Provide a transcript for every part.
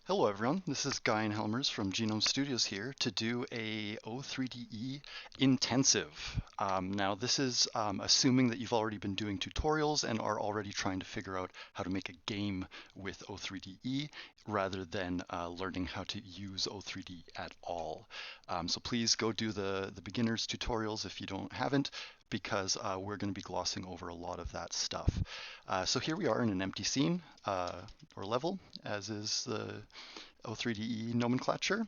Hello everyone, this is Guy and Helmers from Genome Studios here to do a O3DE intensive. Now this is assuming that you've already been doing tutorials and are already trying to figure out how to make a game with O3DE rather than learning how to use O3DE at all. So please go do the beginners tutorials if you haven't, because we're going to be glossing over a lot of that stuff. So here we are in an empty scene or level, as is the O3DE nomenclature.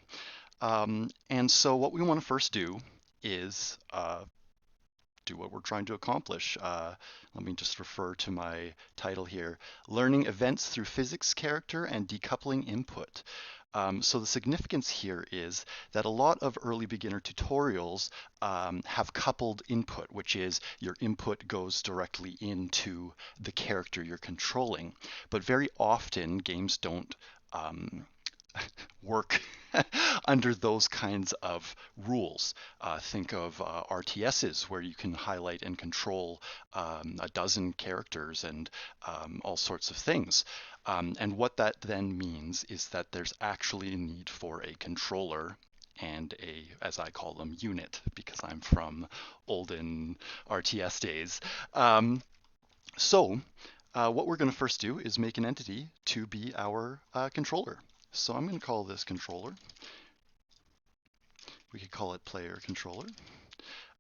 And so what we want to first do is do what we're trying to accomplish. Let me just refer to my title here, Learning Events Through Physics Character and Decoupling Input. So the significance here is that a lot of early beginner tutorials have coupled input, which is your input goes directly into the character you're controlling. But very often games don't work under those kinds of rules. Think of RTSs where you can highlight and control a dozen characters and all sorts of things. And what that then means is that there's actually a need for a controller and a, as I call them, unit, because I'm from olden RTS days. So what we're going to first do is make an entity to be our controller. So I'm going to call this controller. We could call it player controller.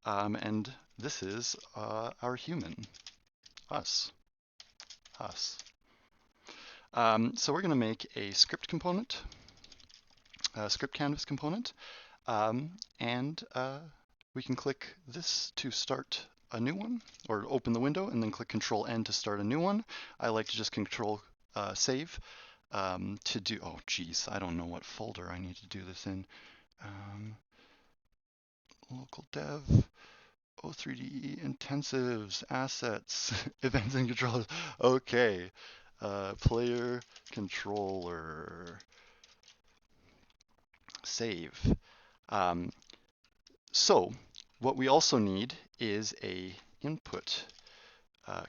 And this is our human, us. So we're going to make a script component, a script canvas component, and we can click this to start a new one, or open the window, and then click Control N to start a new one. I like to just Control Save to do, oh geez, I don't know what folder I need to do this in. Local dev, O3DE intensives, assets, events and controllers. Okay, player controller, save. So what we also need is a input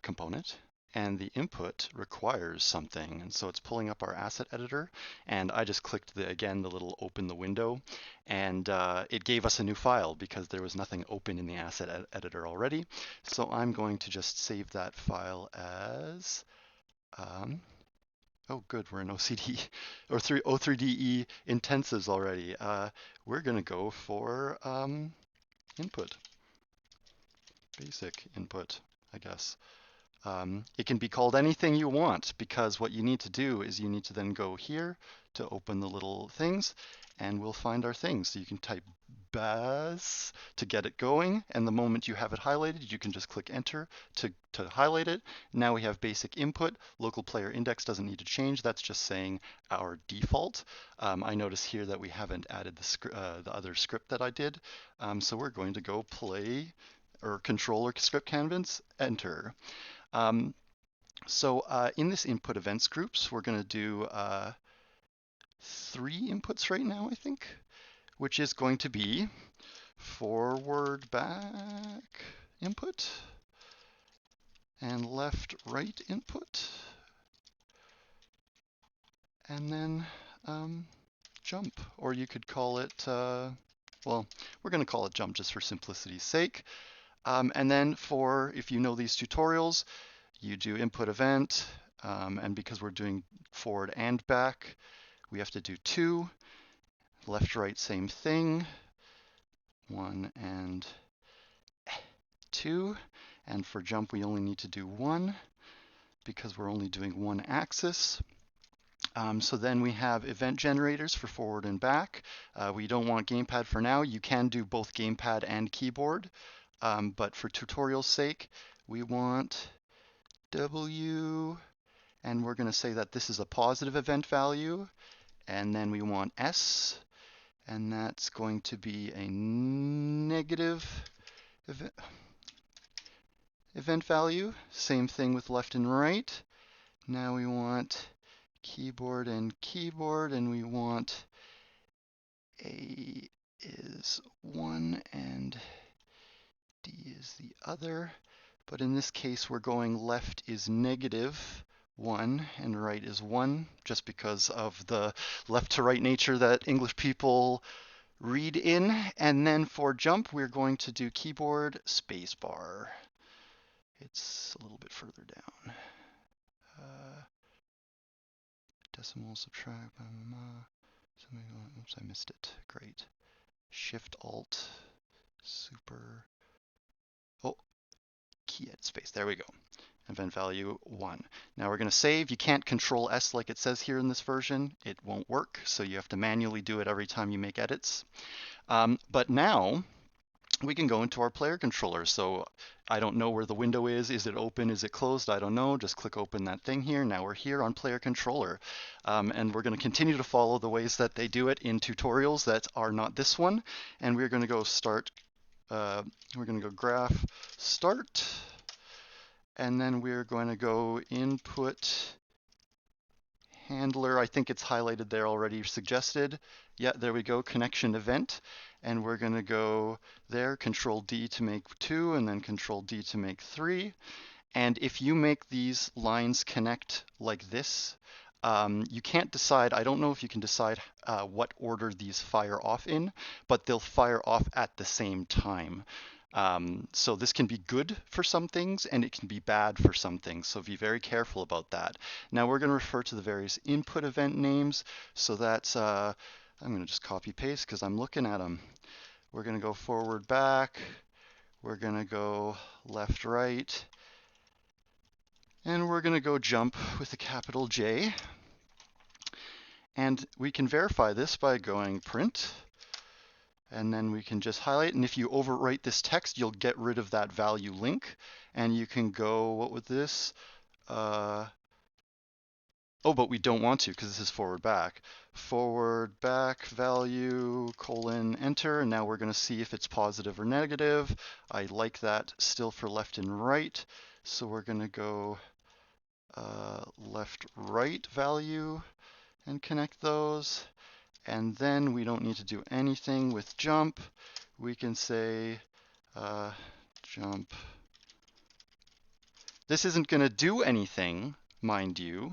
component, and the input requires something, and so it's pulling up our asset editor, and I just clicked again the little open the window, and it gave us a new file because there was nothing open in the asset editor already. So I'm going to just save that file as oh good, we're in OCD or O3DE intensives already. We're going to go for input, basic input, I guess. It can be called anything you want, because what you need to do is you need to then go here to open the little things, and we'll find our things. So you can type bus to get it going, and the moment you have it highlighted, you can just click enter to highlight it. Now we have basic input. Local player index doesn't need to change. That's just saying our default. I notice here that we haven't added the other script that I did. So we're going to go play or controller script canvas, enter. In this input events groups, we're going to do 3 inputs right now, I think, which is going to be forward back input and left right input, and then jump, or you could call it, well, we're going to call it jump just for simplicity's sake. And then for, if you know these tutorials, you do input event, and because we're doing forward and back, we have to do 2. Left, right, same thing. 1 and 2. And for jump, we only need to do 1 because we're only doing 1 axis. So then we have event generators for forward and back. We don't want gamepad for now. You can do both gamepad and keyboard, but for tutorial's sake, we want W, and we're going to say that this is a positive event value, and then we want S, and that's going to be a negative event value. Same thing with left and right. Now we want keyboard, and we want A is 1 and D is the other. But in this case, we're going left is negative 1 and right is 1, just because of the left to right nature that English people read in. And then for jump, we're going to do keyboard spacebar. It's a little bit further down. Decimal, subtract, oops, I missed it. Great. Shift Alt, super. Oh, key edit space. There we go. Event value 1. Now we're going to save. You can't Control S like it says here in this version. It won't work, so you have to manually do it every time you make edits. But now we can go into our player controller. So I don't know where the window is. Is it open? Is it closed? I don't know. Just click open that thing here. Now we're here on player controller. And we're going to continue to follow the ways that they do it in tutorials that are not this one. And we're going to go start. We're going to go graph start. And then we're going to go input handler. I think it's highlighted there already, suggested. Yeah, there we go, connection event. And we're going to go there, Control D to make 2, and then Control D to make 3. And if you make these lines connect like this, you can't decide, I don't know if you can decide what order these fire off in, but they'll fire off at the same time. So this can be good for some things and it can be bad for some things. So be very careful about that. Now we're going to refer to the various input event names. So that's, I'm going to just copy paste because I'm looking at them. We're going to go forward, back. We're going to go left, right. And we're going to go jump with a capital J. And we can verify this by going print. And then we can just highlight. And if you overwrite this text, you'll get rid of that value link. And you can go, what with this? Oh, but we don't want to because this is forward, back. Forward, back, value, colon, enter. And now we're going to see if it's positive or negative. I like that still for left and right. So we're going to go left, right value and connect those. And then we don't need to do anything with jump. We can say jump. This isn't going to do anything, mind you.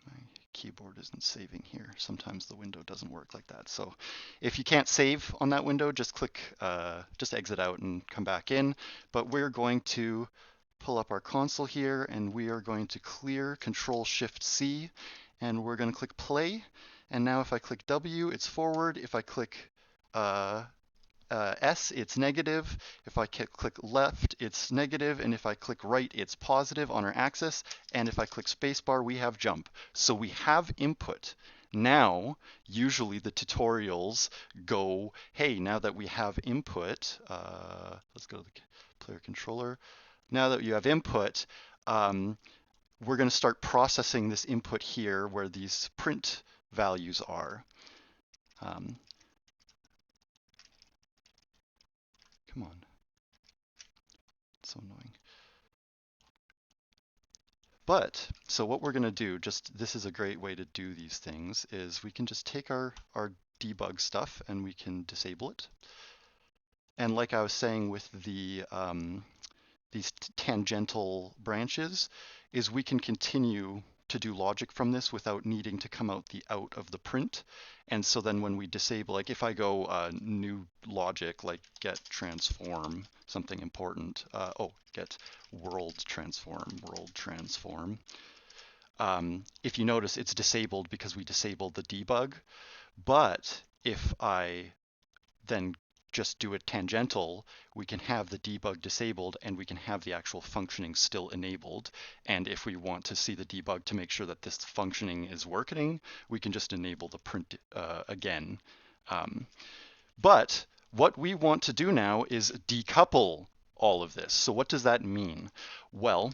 My keyboard isn't saving here. Sometimes the window doesn't work like that. So if you can't save on that window, just click, just exit out and come back in. But we're going to pull up our console here, and we are going to clear Control-Shift-C, and we're going to click play. And now if I click W, it's forward. If I click S, it's negative. If I click left, it's negative. And if I click right, it's positive on our axis. And if I click spacebar, we have jump. So we have input. Now, usually the tutorials go, hey, now that we have input, let's go to the player controller. Now that you have input, we're going to start processing this input here where these print values are. Come on. It's so annoying. But, so what we're going to do, this is a great way to do these things, is we can just take our debug stuff and we can disable it. And like I was saying with the these tangential branches, is we can continue to do logic from this without needing to come out of the print. And so then when we disable, like if I go new logic, like get transform, something important, get world transform. If you notice, it's disabled because we disabled the debug. But if I then just do it tangential, we can have the debug disabled and we can have the actual functioning still enabled. And if we want to see the debug to make sure that this functioning is working, we can just enable the print again. But what we want to do now is decouple all of this. So what does that mean? Well,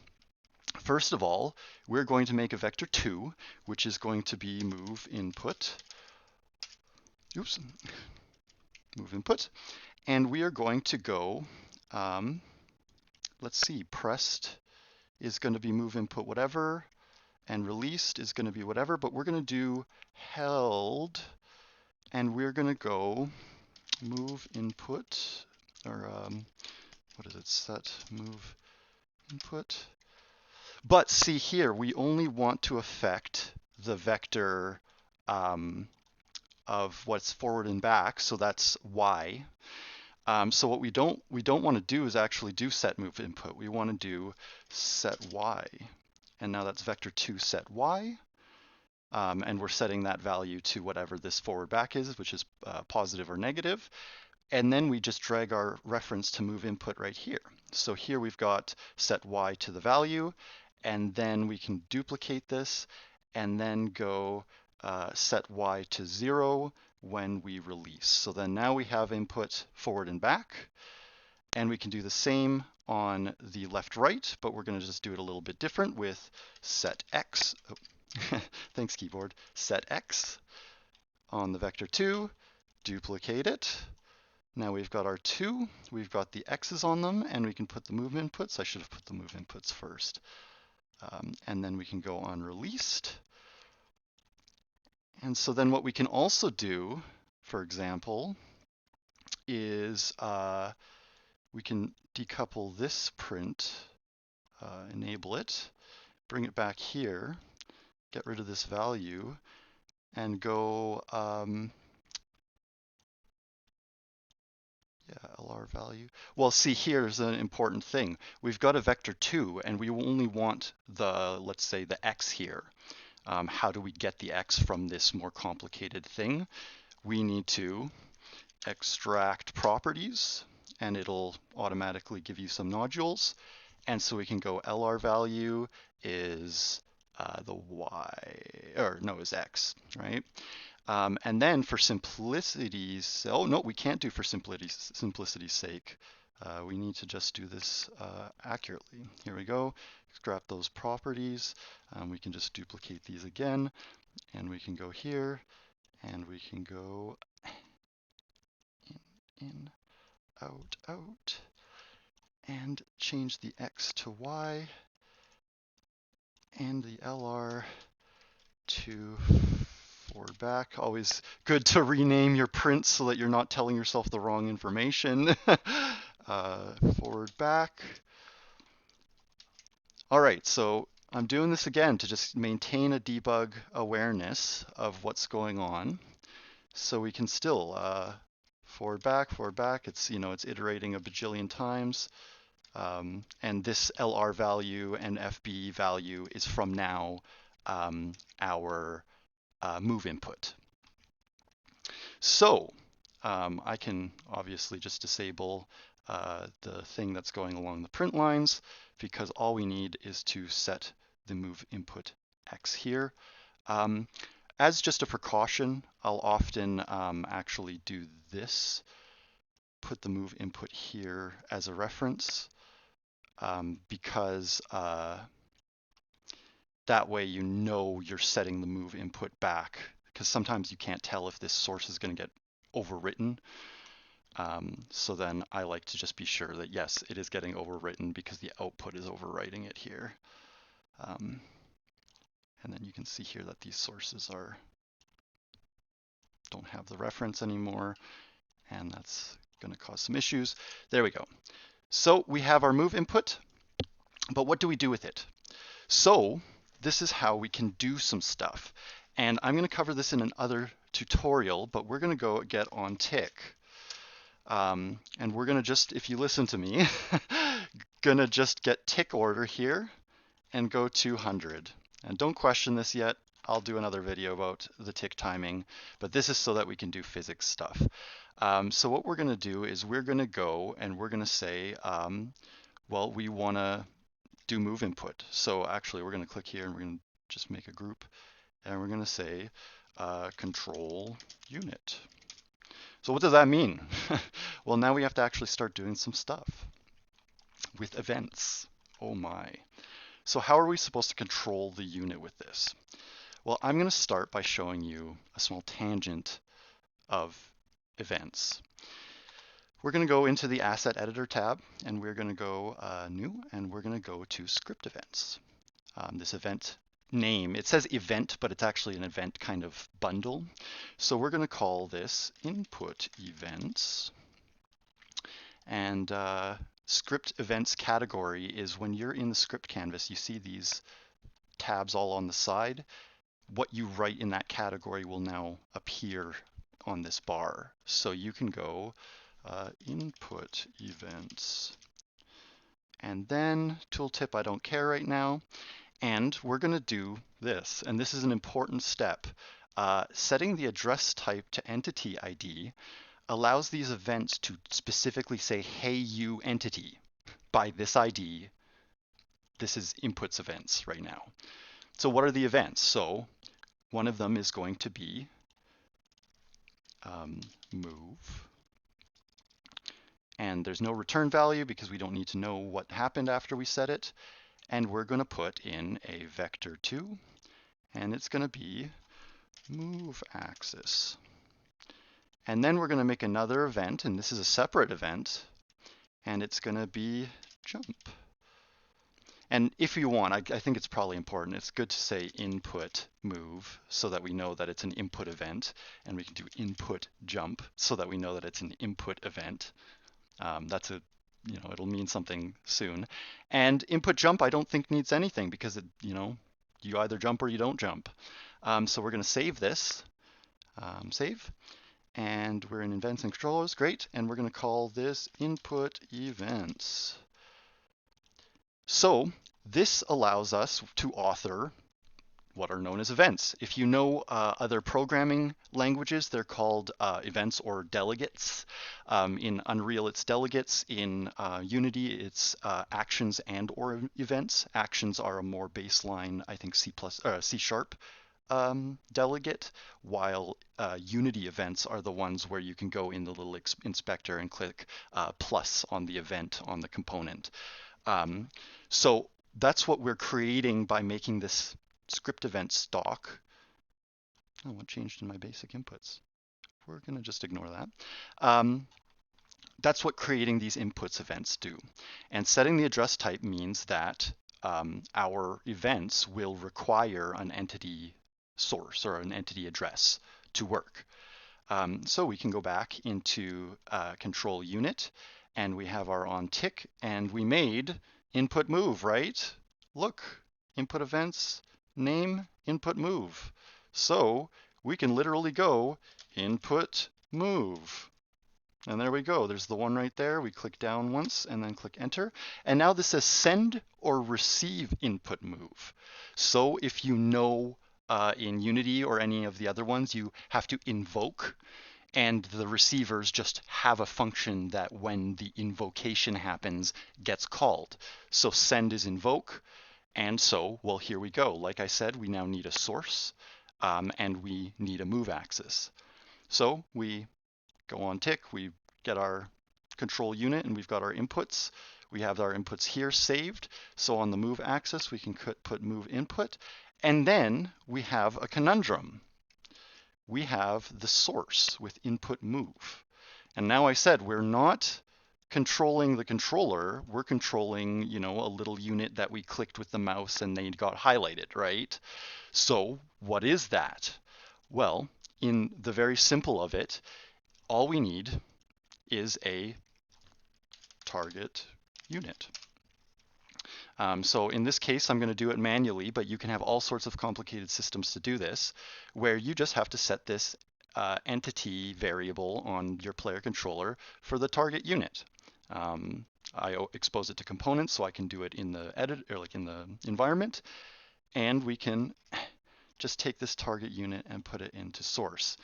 first of all, we're going to make a vector 2, which is going to be move input. Oops. Move input, and we are going to go, let's see, pressed is going to be move input whatever, and released is going to be whatever, but we're going to do held, and we're going to go move input, or what is it, set move input. But see here, we only want to affect the vector of what's forward and back, so that's y. So what we don't want to do is actually do set move input. We want to do set y, and now that's vector 2 set y, and we're setting that value to whatever this forward back is, which is positive or negative. And then we just drag our reference to move input right here. So here we've got set y to the value, and then we can duplicate this and then go set y to 0 when we release. So then now we have input forward and back, and we can do the same on the left right, but we're going to just do it a little bit different with set x. Oh, thanks keyboard. Set x on the vector 2, duplicate it. Now we've got our 2, we've got the x's on them, and we can put the move inputs. I should have put the move inputs first. And then we can go on released. And so then what we can also do, for example, is we can decouple this print, enable it, bring it back here, get rid of this value, and go LR value. Well, see, here's an important thing. We've got a vector 2, and we only want the, let's say, the x here. How do we get the x from this more complicated thing? We need to extract properties, and it'll automatically give you some nodules. And so we can go LR value is the y, or no, is x, right? And then for simplicity's, oh no, we can't do for simplicity's sake. We need to just do this accurately. Here we go, extract those properties. We can just duplicate these again, and we can go here, and we can go in, out, and change the x to y, and the LR to forward back. Always good to rename your prints so that you're not telling yourself the wrong information. Forward back. All right, so I'm doing this again to just maintain a debug awareness of what's going on, so we can still forward back. It's, you know, it's iterating a bajillion times, and this LR value and FB value is from now our move input. So I can obviously just disable the thing that's going along the print lines, because all we need is to set the move input x here. As just a precaution, I'll often actually do this, put the move input here as a reference, because that way you know you're setting the move input back, because sometimes you can't tell if this source is going to get overwritten. So then I like to just be sure that yes, it is getting overwritten because the output is overwriting it here. And then you can see here that these sources don't have the reference anymore, and that's going to cause some issues. There we go. So we have our move input, but what do we do with it? So this is how we can do some stuff. And I'm going to cover this in another tutorial, but we're going to go get on tick. And we're going to just, if you listen to me, going to just get tick order here and go 200. And don't question this yet. I'll do another video about the tick timing, but this is so that we can do physics stuff. So what we're going to do is we're going to go and we're going to say, well, we want to do move input. So actually we're going to click here and we're going to just make a group, and we're going to say control unit. So what does that mean? Well, now we have to actually start doing some stuff with events. Oh my. So how are we supposed to control the unit with this? Well, I'm going to start by showing you a small tangent of events. We're going to go into the Asset Editor tab, and we're going to go New, and we're going to go to Script Events. This event name, it says event, but it's actually an event kind of bundle. So we're going to call this input events, and script events category is when you're in the script canvas, you see these tabs all on the side. What you write in that category will now appear on this bar. So you can go input events, and then tooltip, I don't care right now. And we're going to do this, and this is an important step. Setting the address type to entity ID allows these events to specifically say, hey, you entity, by this ID. This is inputs events right now. So what are the events? So one of them is going to be move. And there's no return value because we don't need to know what happened after we set it. And we're going to put in a vector2, and it's going to be move axis. And then we're going to make another event, and this is a separate event, and it's going to be jump. And if you want, I think it's probably important, it's good to say input move so that we know that it's an input event, and we can do input jump so that we know that it's an input event. That's a, it'll mean something soon. And input jump I don't think needs anything because you either jump or you don't jump. So we're going to save this, save, and we're in events and controllers, great, and we're going to call this input events. So this allows us to author what are known as events. If you know other programming languages, they're called events or delegates. In Unreal, it's delegates. In Unity, it's actions and or events. Actions are a more baseline, I think, C# delegate, while Unity events are the ones where you can go in the little inspector and click plus on the event on the component. So that's what we're creating by making this script event stock. Oh, what changed in my basic inputs? We're going to just ignore that. That's what creating these inputs events do. And setting the address type means that our events will require an entity source or an entity address to work. So we can go back into control unit, and we have our on tick, and we made input move, right? Look, input events, name, input move. So we can literally go input move. And there we go. There's the one right there. We click down once and then click enter. And now this says send or receive input move. So if you know in Unity or any of the other ones, you have to invoke, and the receivers just have a function that when the invocation happens gets called. So send is invoke. And so, well, here we go. Like I said, we now need a source and we need a move axis. So we go on tick, we get our control unit, and we've got our inputs. We have our inputs here saved. So on the move axis, we can put move input. And then we have a conundrum. We have the source with input move. And now I said we're not controlling the controller, we're controlling, a little unit that we clicked with the mouse and they got highlighted, right? So what is that? Well, in the very simple of it, all we need is a target unit. So in this case, I'm going to do it manually, but you can have all sorts of complicated systems to do this, where you just have to set this entity variable on your player controller for the target unit. I expose it to components, so I can do it in the edit or like in the environment, and we can just take this target unit and put it into source.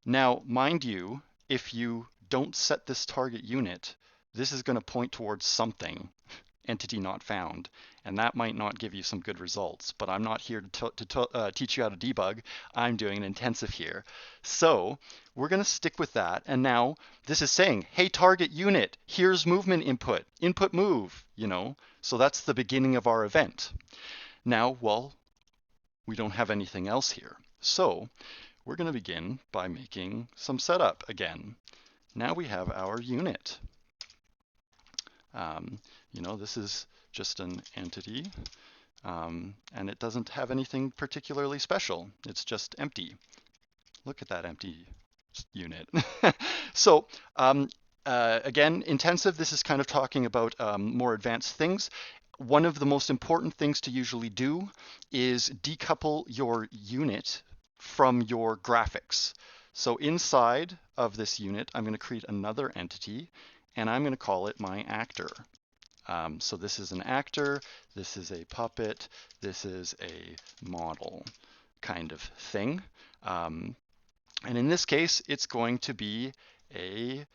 Now, mind you, if you don't set this target unit, this is going to point towards something, entity not found, and that might not give you some good results, but I'm not here to teach you how to debug. I'm doing an intensive here. So we're going to stick with that, and now this is saying, hey, target unit, here's movement input, input move, so that's the beginning of our event. Now, well, we don't have anything else here, so we're going to begin by making some setup again. Now we have our unit. This is just an entity, and it doesn't have anything particularly special. It's just empty. Look at that empty unit. So Again, intensive, this is kind of talking about more advanced things. One of the most important things to usually do is decouple your unit from your graphics. So inside of this unit, I'm going to create another entity, and I'm going to call it my actor. So this is an actor, this is a puppet, this is a model kind of thing. And in this case, it's going to be a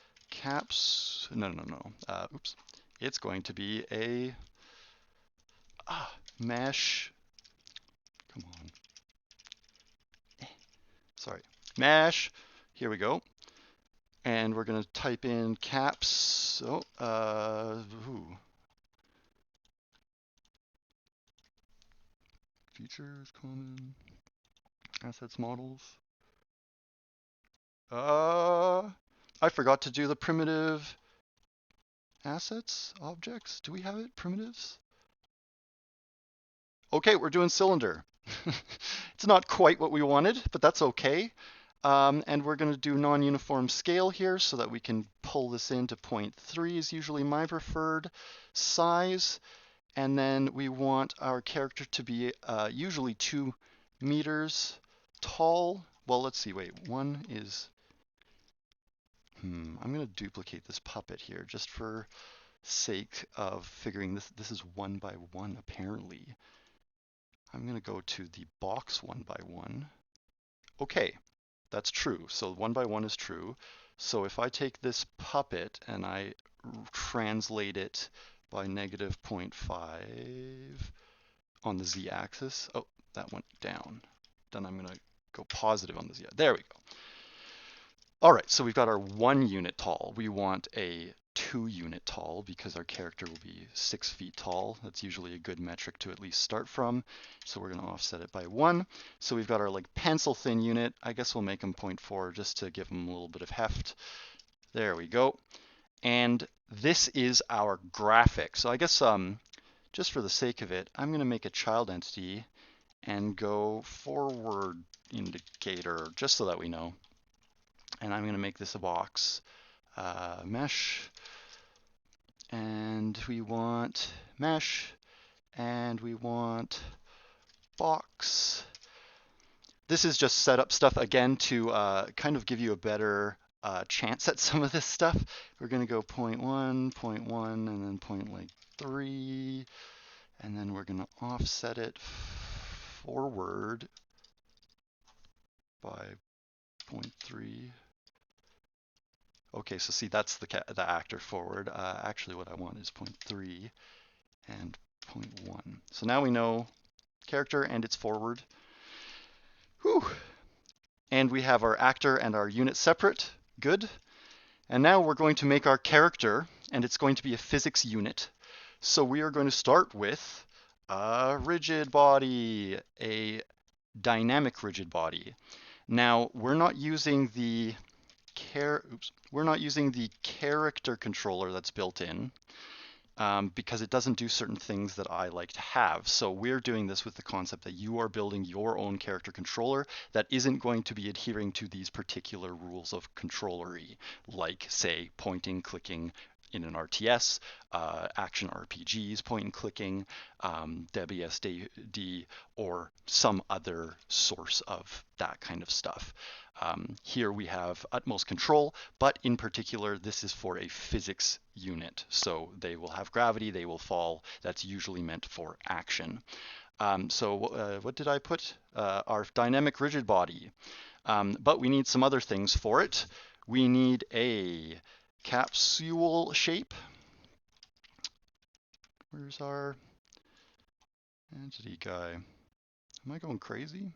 oops. It's going to be a mesh. Come on. Sorry. Mesh. Here we go. And we're going to type in caps. Features, common, assets, models. I forgot to do the primitive assets, objects. Do we have it? Primitives? Okay, we're doing cylinder. It's not quite what we wanted, but that's okay. And we're going to do non-uniform scale here so that we can pull this into 0.3 is usually my preferred size. And then we want our character to be usually 2 meters tall. Well, let's see, wait, one is, I'm going to duplicate this puppet here just for sake of figuring this is 1 by 1 apparently. I'm going to go to the box 1 by 1. Okay, that's true. So 1 by 1 is true. So if I take this puppet and I translate it by negative 0.5 on the z-axis, oh, that went down. Then I'm going to go positive on the z. There we go. All right, so we've got our 1 unit tall. We want a 2 unit tall because our character will be 6 feet tall. That's usually a good metric to at least start from. So we're going to offset it by 1. So we've got our like pencil thin unit. I guess we'll make him 0.4 just to give him a little bit of heft. There we go. And this is our graphic. So I guess just for the sake of it, I'm going to make a child entity and go forward indicator just so that we know. And I'm going to make this a box. Mesh, and we want mesh, and we want box. This is just setup stuff again to kind of give you a better chance at some of this stuff. We're going to go 0.1, 0.1, and then 0.3, and then we're going to offset it forward by 0.3. Okay, so see, that's the actor forward. Actually, what I want is 0.3 and 0.1. So now we know character and it's forward. Whew. And we have our actor and our unit separate. Good. And now we're going to make our character, and it's going to be a physics unit. So we are going to start with a rigid body, a dynamic rigid body. Now, we're not using the character controller that's built in because it doesn't do certain things that I like to have. So we're doing this with the concept that you are building your own character controller that isn't going to be adhering to these particular rules of controllery, like say pointing, clicking in an RTS, action RPGs, point and clicking, WSD, or some other source of that kind of stuff. Here we have utmost control, but in particular, this is for a physics unit. So they will have gravity, they will fall. That's usually meant for action. What did I put? Our dynamic rigid body. But we need some other things for it. We need a capsule shape. Where's our entity guy? Am I going crazy?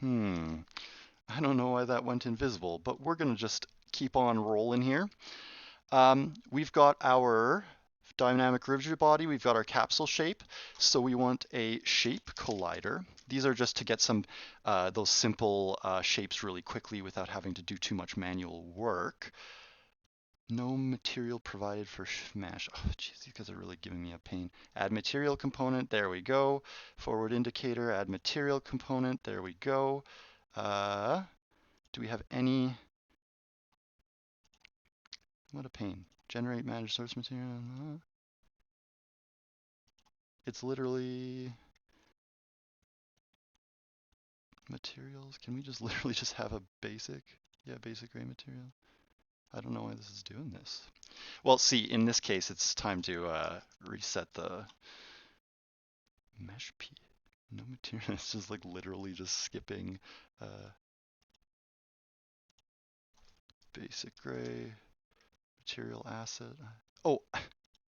I don't know why that went invisible, but we're going to just keep on rolling here. We've got our dynamic rigid body, we've got our capsule shape, so we want a shape collider. These are just to get some those simple shapes really quickly without having to do too much manual work. No material provided for mesh. Oh, geez, these guys are really giving me a pain. Add material component, there we go. Forward indicator, add material component, there we go. Do we have any? What a pain. Generate managed source material. It's literally materials. Can we just literally just have a basic? Yeah, basic gray material. I don't know why this is doing this. Well, see, in this case, it's time to reset the mesh P. No material. It's just like literally just skipping basic gray material asset. Oh,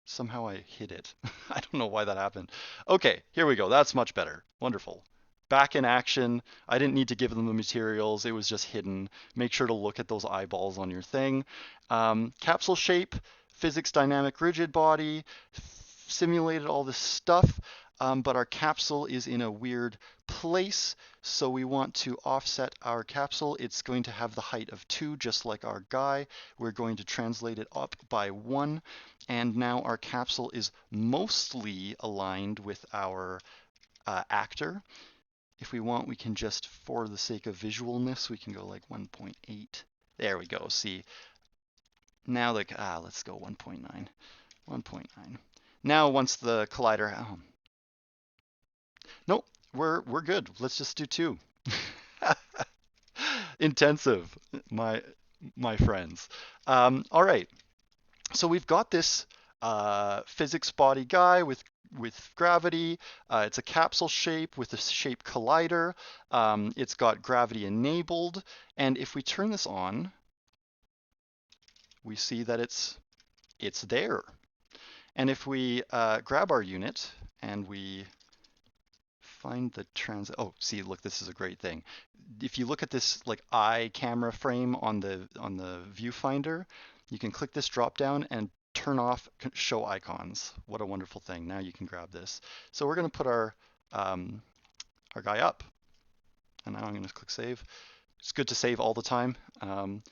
somehow I hid it. I don't know why that happened. Okay, here we go. That's much better. Wonderful. Back in action. I didn't need to give them the materials. It was just hidden. Make sure to look at those eyeballs on your thing. Capsule shape, physics dynamic rigid body, simulated all this stuff, but our capsule is in a weird place. So we want to offset our capsule. It's going to have the height of 2, just like our guy. We're going to translate it up by 1. And now our capsule is mostly aligned with our actor. If we want, we can just, for the sake of visualness, we can go like 1.8. There we go. See, now like, let's go 1.9. 1.9. Now once the collider, nope, we're good. Let's just do 2. Intensive, my friends. All right. So we've got this physics body guy with gravity. It's a capsule shape with a shape collider. It's got gravity enabled. And if we turn this on, we see that it's there. And if we grab our unit and we find the oh, see, look, this is a great thing. If you look at this like eye camera frame on the viewfinder, you can click this drop down and turn off show icons. What a wonderful thing. Now you can grab this. So we're going to put our guy up. And now I'm going to click save. It's good to save all the time. And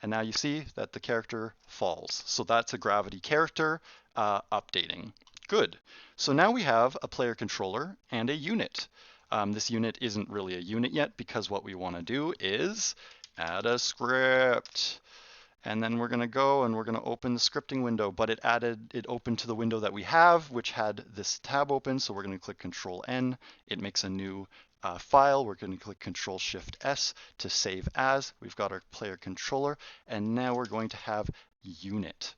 now you see that the character falls. So that's a gravity character updating. Good. So now we have a player controller and a unit. This unit isn't really a unit yet because what we want to do is add a script. And then we're going to go and we're going to open the scripting window, but it opened to the window that we have, which had this tab open. So we're going to click Control N. It makes a new file. We're going to click Control Shift S to save as. We've got our player controller, and now we're going to have unit.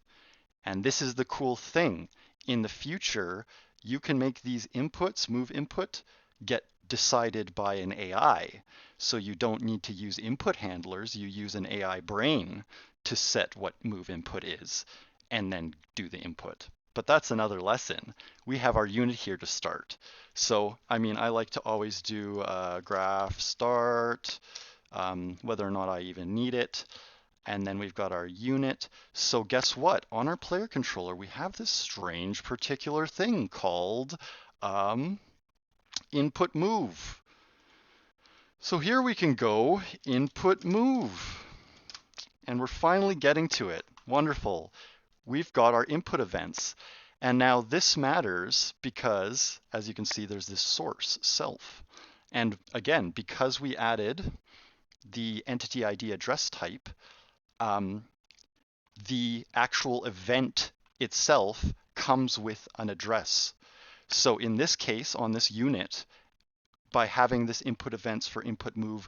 And this is the cool thing. In the future, you can make these inputs, move input, get decided by an AI. So you don't need to use input handlers. You use an AI brain to set what move input is and then do the input. But that's another lesson. We have our unit here to start. So, I mean, I like to always do graph start, whether or not I even need it. And then we've got our unit. So guess what? On our player controller, we have this strange particular thing called input move. So here we can go input move. And we're finally getting to it. Wonderful. We've got our input events. And now this matters because, as you can see, there's this source, self. And again, because we added the entity ID address type, the actual event itself comes with an address. So in this case, on this unit, by having this input events for input move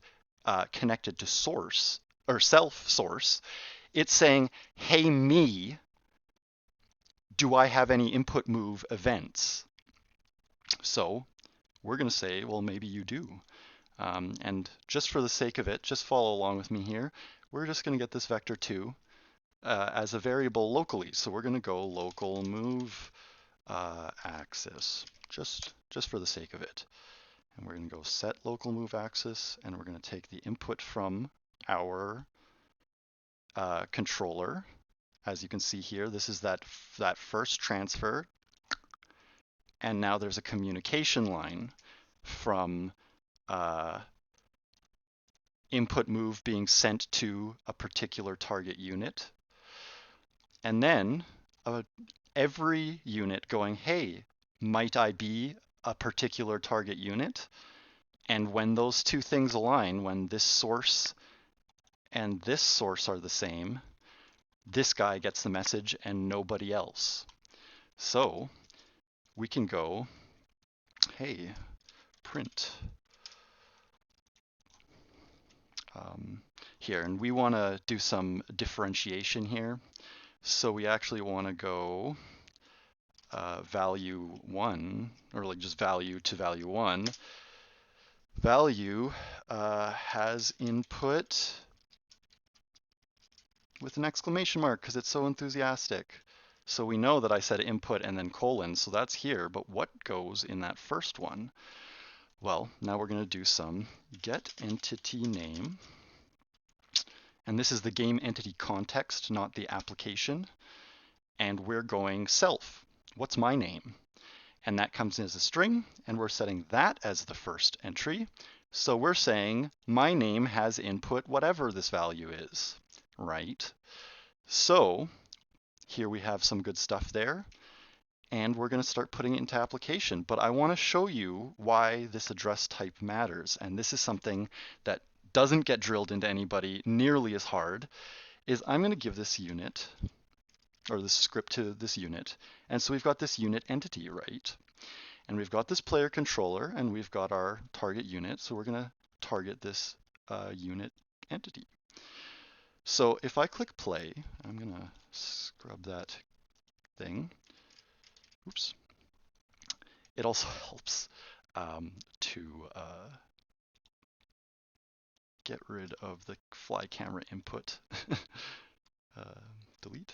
connected to source, or self source, it's saying, hey, me, do I have any input move events? So we're going to say, well, maybe you do. And just for the sake of it, just follow along with me here. We're just going to get this vector 2 as a variable locally. So we're going to go local move axis, just for the sake of it. And we're going to go set local move axis, and we're going to take the input from our controller. As you can see here, this is that first transfer. And now there's a communication line from input move being sent to a particular target unit. And then every unit going, hey, might I be a particular target unit? And when those two things align, when this source and this source are the same, this guy gets the message and nobody else. So we can go, hey, print here, and we want to do some differentiation here. So we actually want to go value 1, or like just value to value 1. Value has input with an exclamation mark because it's so enthusiastic. So we know that I said input and then colon, so that's here, but what goes in that first one? Well, now we're going to do some get entity name. And this is the game entity context, not the application. And we're going self. What's my name? And that comes in as a string, and we're setting that as the first entry. So we're saying my name has input whatever this value is, right? So here we have some good stuff there, and we're going to start putting it into application. But I want to show you why this address type matters, and this is something that doesn't get drilled into anybody nearly as hard, is I'm going to give this unit, or this script to this unit. And so we've got this unit entity, right? And we've got this player controller, and we've got our target unit. So we're going to target this unit entity. So if I click play, I'm going to scrub that thing. Oops. It also helps to get rid of the fly camera input. Delete,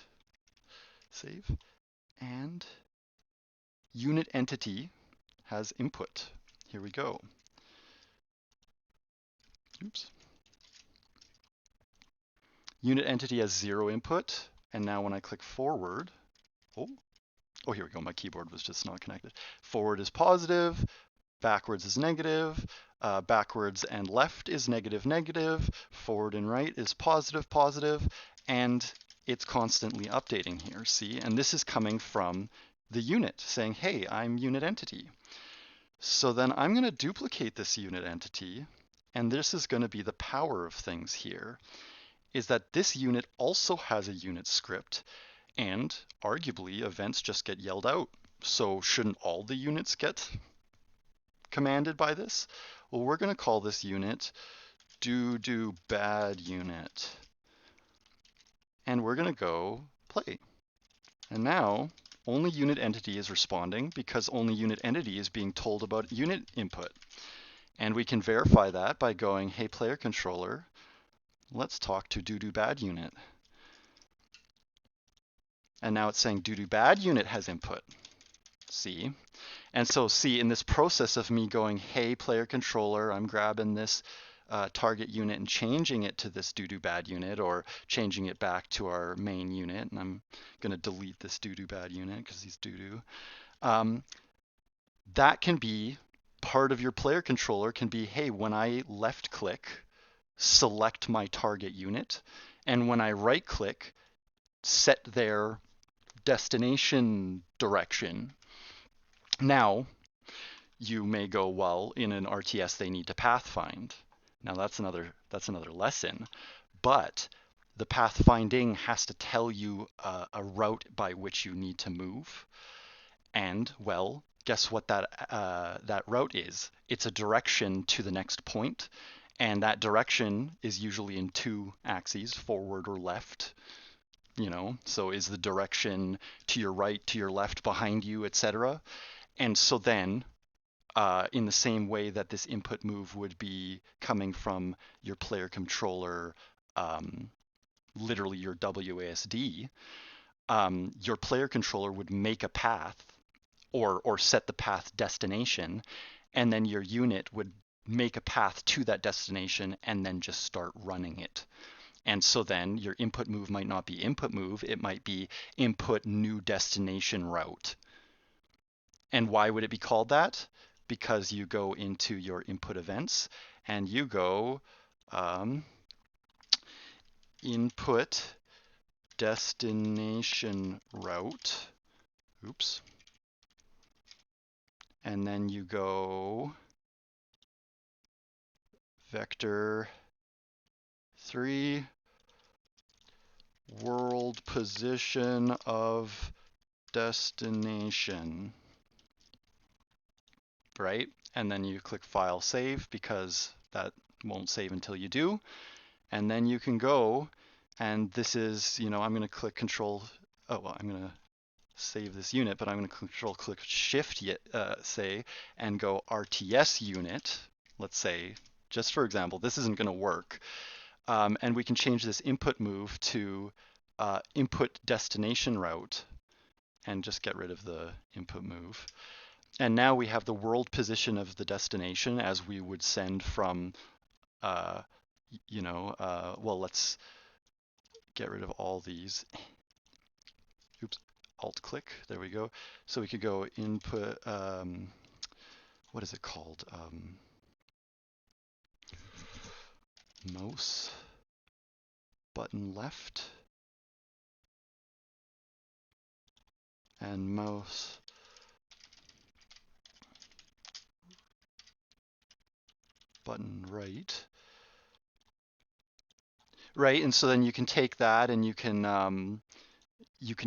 save, and unit entity has input. Here we go. Oops. Unit entity has 0 input, and now when I click forward, oh, here we go, my keyboard was just not connected. Forward is positive, backwards is negative, backwards and left is negative, negative, forward and right is positive, positive, and it's constantly updating here, see? And this is coming from the unit saying, hey, I'm unit entity. So then I'm going to duplicate this unit entity, and this is going to be the power of things here, is that this unit also has a unit script, and arguably events just get yelled out. So shouldn't all the units get commanded by this? Well, we're going to call this unit do bad unit. And we're going to go play. And now only unit entity is responding because only unit entity is being told about unit input. And we can verify that by going, hey, player controller, let's talk to do bad unit. And now it's saying do bad unit has input. See? And so see, in this process of me going, hey, player controller, I'm grabbing this target unit and changing it to this do bad unit, or changing it back to our main unit. And I'm going to delete this do bad unit because he's do. That can be part of your player controller, can be, hey, when I left click, select my target unit. And when I right click, set their destination direction. Now, you may go, well, in an RTS, they need to pathfind. Now that's another lesson, but the pathfinding has to tell you a route by which you need to move. And well, guess what that route is? It's a direction to the next point, and that direction is usually in 2 axes, forward or left. You know, so is the direction to your right, to your left, behind you, etc. And so then, in the same way that this input move would be coming from your player controller, literally your WASD, your player controller would make a path or set the path destination, and then your unit would make a path to that destination and then just start running it. And so then your input move might not be input move, it might be input new destination route. And why would it be called that? Because you go into your input events and you go input destination route, oops, and then you go vector 3 world position of destination, right? And then you click File Save because that won't save until you do. And then you can go, and this is, I'm going to click Control. Oh, well, I'm going to save this unit, but I'm going to click Shift, say, and go RTS unit. Let's say, just for example, this isn't going to work. And we can change this input move to input destination route and just get rid of the input move. And now we have the world position of the destination as we would send from, well, let's get rid of all these. Oops, Alt click, there we go. So we could go input, what is it called? Mouse button left and mouse button right. Right, and so then you can take that and you can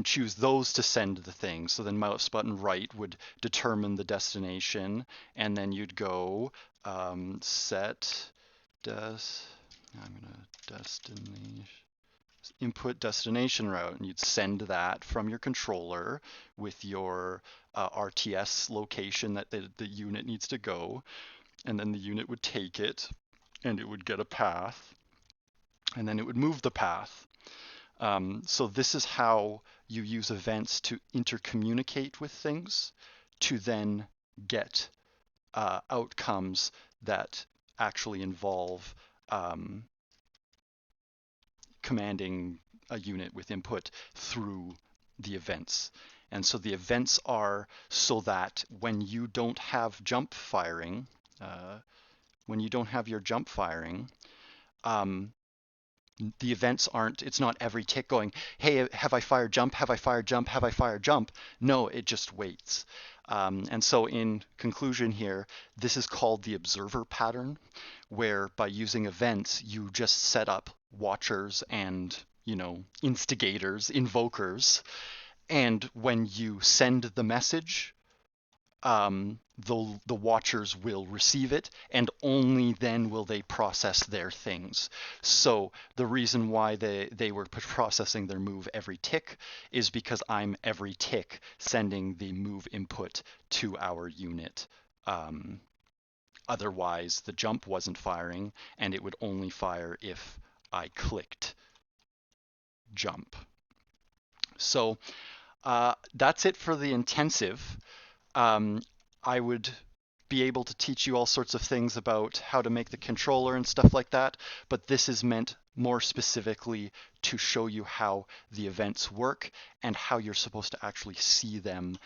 choose those to send the thing. So then mouse button right would determine the destination, and then you'd go set destination, input destination route, and you'd send that from your controller with your RTS location that the unit needs to go, and then the unit would take it and it would get a path, and then it would move the path. So this is how you use events to intercommunicate with things to then get outcomes that actually involve commanding a unit with input through the events. And so the events are so that when you don't have jump firing, the events aren't, it's not every tick going, hey, have I fired jump, have I fired jump, have I fired jump? No, it just waits. And so in conclusion here, this is called the observer pattern, where by using events, you just set up watchers and, instigators, invokers. And when you send the message, the watchers will receive it, and only then will they process their things. So the reason why they were processing their move every tick is because I'm every tick sending the move input to our unit. Otherwise, the jump wasn't firing, and it would only fire if I clicked jump. So that's it for the intensive. I would be able to teach you all sorts of things about how to make the controller and stuff like that, but this is meant more specifically to show you how the events work and how you're supposed to actually see them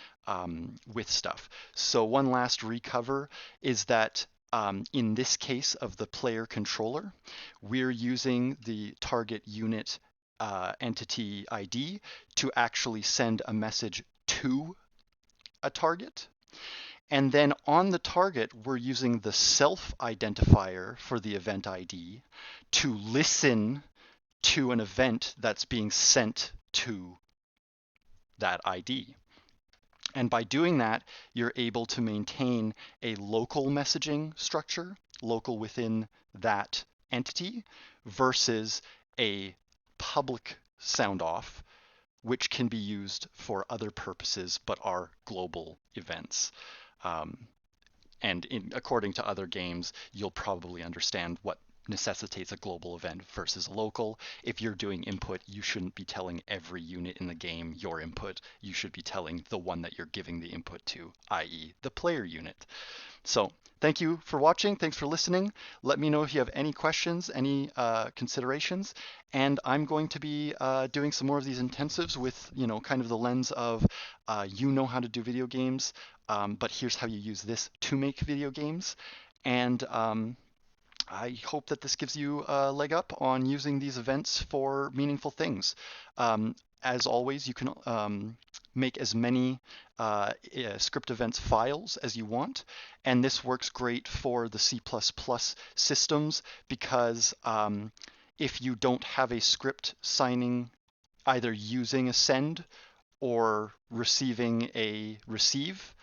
with stuff. So one last recover is that in this case of the player controller, we're using the target unit entity ID to actually send a message to a target. And then on the target, we're using the self identifier for the event ID to listen to an event that's being sent to that ID. And by doing that, you're able to maintain a local messaging structure, local within that entity, versus a public sound off, which can be used for other purposes but are global events. And according to other games, you'll probably understand what necessitates a global event versus a local. If you're doing input, you shouldn't be telling every unit in the game your input. You should be telling the one that you're giving the input to, i.e. the player unit. So thank you for watching. Thanks for listening. Let me know if you have any questions, any considerations. And I'm going to be doing some more of these intensives with, kind of the lens of you know how to do video games, but here's how you use this to make video games. And I hope that this gives you a leg up on using these events for meaningful things. As always, you can make as many script events files as you want, and this works great for the C++ systems because if you don't have a script signing either using a send or receiving a receive,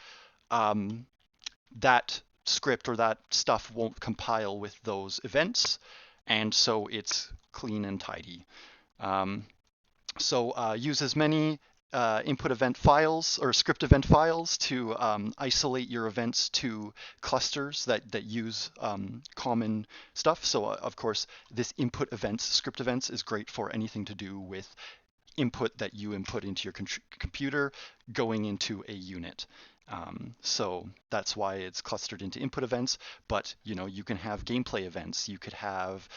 that script or that stuff won't compile with those events, and so it's clean and tidy. So use as many input event files or script event files to isolate your events to clusters that use common stuff. So of course, this input events, script events, is great for anything to do with input that you input into your computer going into a unit. So that's why it's clustered into input events, but you can have gameplay events, you could have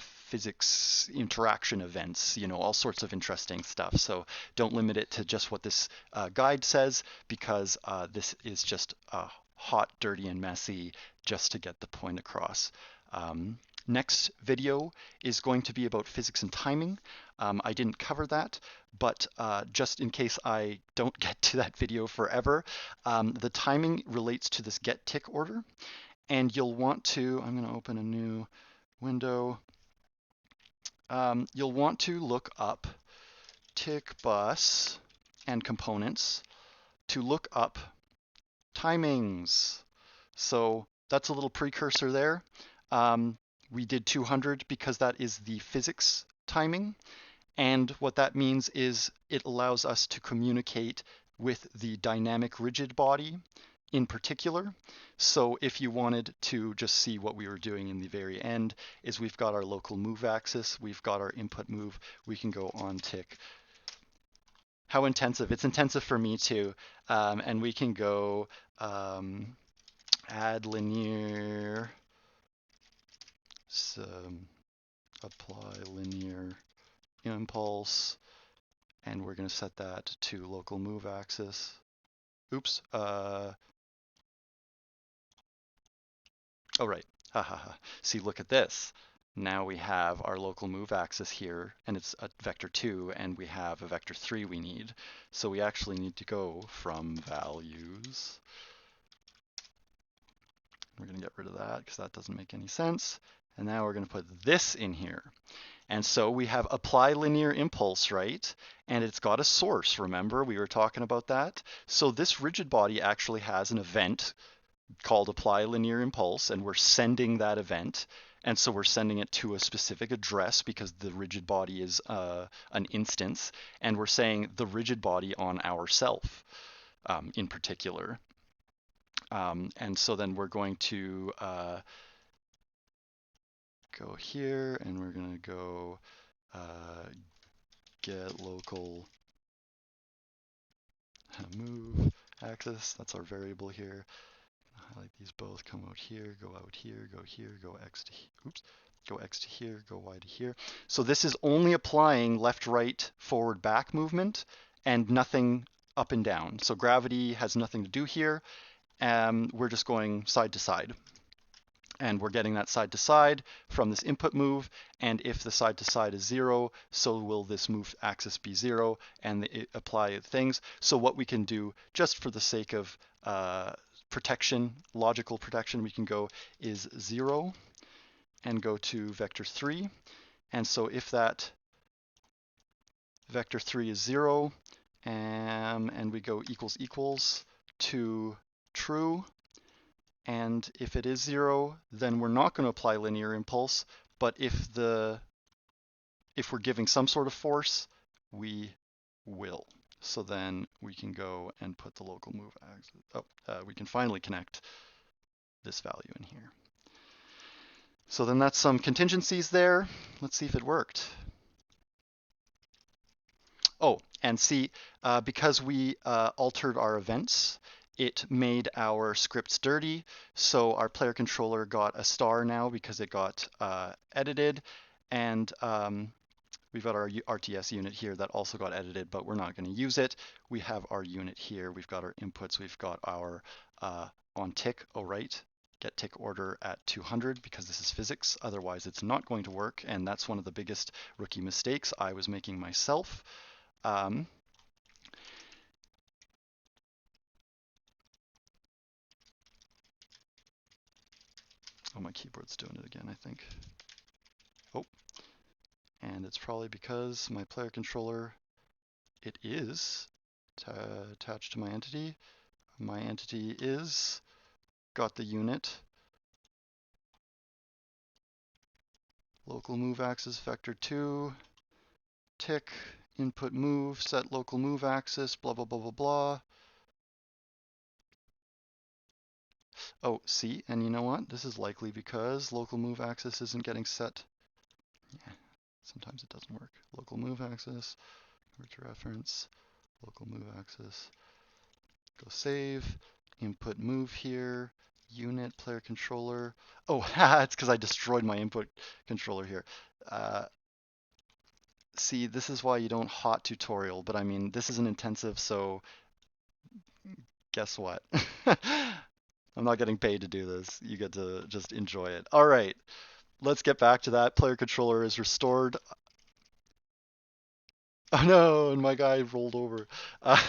physics interaction events, all sorts of interesting stuff. So don't limit it to just what this guide says, because this is just hot, dirty, and messy just to get the point across. Next video is going to be about physics and timing. I didn't cover that, but just in case I don't get to that video forever, the timing relates to this get tick order. And you'll want to, I'm going to open a new window. You'll want to look up tick bus and components to look up timings. So that's a little precursor there. We did 200 because that is the physics timing. And what that means is it allows us to communicate with the dynamic rigid body in particular. So if you wanted to just see what we were doing in the very end, is we've got our local move axis, we've got our input move, we can go on tick. How intensive? It's intensive for me too. And we can go add linear, apply linear impulse, and we're going to set that to local move axis. Oops. Oh, right. Ha ha ha. See, look at this. Now we have our local move axis here, and it's a vector 2, and we have a vector 3 we need. So we actually need to go from values. We're going to get rid of that because that doesn't make any sense. And now we're going to put this in here. And so we have apply linear impulse, right? And it's got a source, remember? We were talking about that. So this rigid body actually has an event called apply linear impulse, and we're sending that event. And so we're sending it to a specific address because the rigid body is an instance. And we're saying the rigid body on ourself in particular. And so then we're going to go here, and we're going to go get local move axis. That's our variable here. Highlight these both, come out here, go here, go x to oops, go x to here, go y to here. So this is only applying left, right, forward, back movement, and nothing up and down. So gravity has nothing to do here. We're just going side to side. And we're getting that side to side from this input move. And if the side to side is 0, so will this move axis be 0, and apply things. So what we can do, just for the sake of protection, logical protection, we can go is 0 and go to vector 3. And so if that vector 3 is 0, and we go equals equals to true, and if it is 0, then we're not going to apply linear impulse. But if we're giving some sort of force, we will. So then we can go and put the local move axis. Oh, we can finally connect this value in here. So then that's some contingencies there. Let's see if it worked. Oh, and see, because we altered our events, it made our scripts dirty. So our player controller got a star now because it got edited. And we've got our RTS unit here that also got edited, but we're not going to use it. We have our unit here. We've got our inputs. We've got our on tick. Oh, right. Get tick order at 200 because this is physics. Otherwise, it's not going to work. And that's one of the biggest rookie mistakes I was making myself. Oh, my keyboard's doing it again, I think. Oh, And it's probably because my player controller, it is attached to my entity. My entity is got the unit. Local move axis vector 2, tick, input move, set local move axis, blah, blah, blah, blah, blah. Oh, see, and you know what? This is likely because local move axis isn't getting set. Yeah, sometimes it doesn't work. Local move axis, to reference, local move axis, go save, input move here, unit player controller. Oh, it's because I destroyed my input controller here. See, this is why you don't hot tutorial, but I mean, this is an intensive, so guess what? I'm not getting paid to do this. You get to just enjoy it. All right, let's get back to that. Player controller is restored. Oh no, and my guy rolled over. Uh,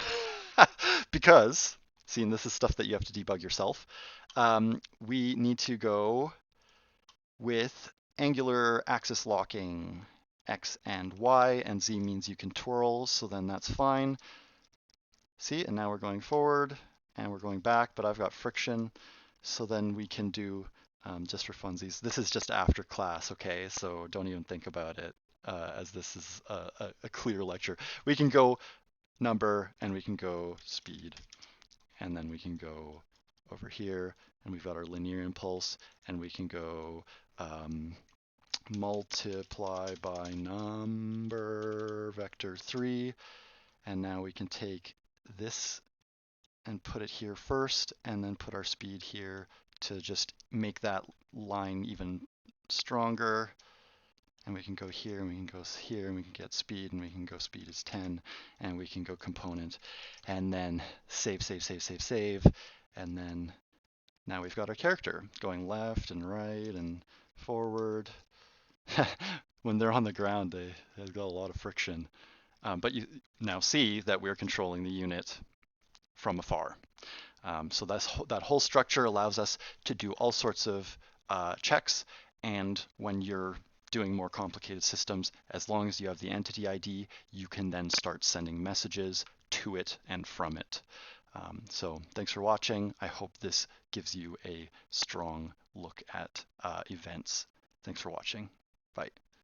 because, see, and this is stuff that you have to debug yourself, we need to go with angular axis locking. X and Y, and Z means you can twirl, so then that's fine. See, and now we're going forward, and we're going back, but I've got friction, so then we can do, just for funsies, this is just after class, okay? So don't even think about it, as this is a clear lecture. We can go number, and we can go speed, and then we can go over here, and we've got our linear impulse, and we can go multiply by number vector 3, and now we can take this and put it here first, and then put our speed here to just make that line even stronger. And we can go here, and we can go here, and we can get speed, and we can go speed is 10, and we can go component, and then save, save, save, save, save, and then now we've got our character going left and right and forward. When they're on the ground, they've got a lot of friction. But you now see that we're controlling the unit from afar. So that whole structure allows us to do all sorts of checks. And when you're doing more complicated systems, as long as you have the entity ID, you can then start sending messages to it and from it. So thanks for watching. I hope this gives you a strong look at events. Thanks for watching. Bye.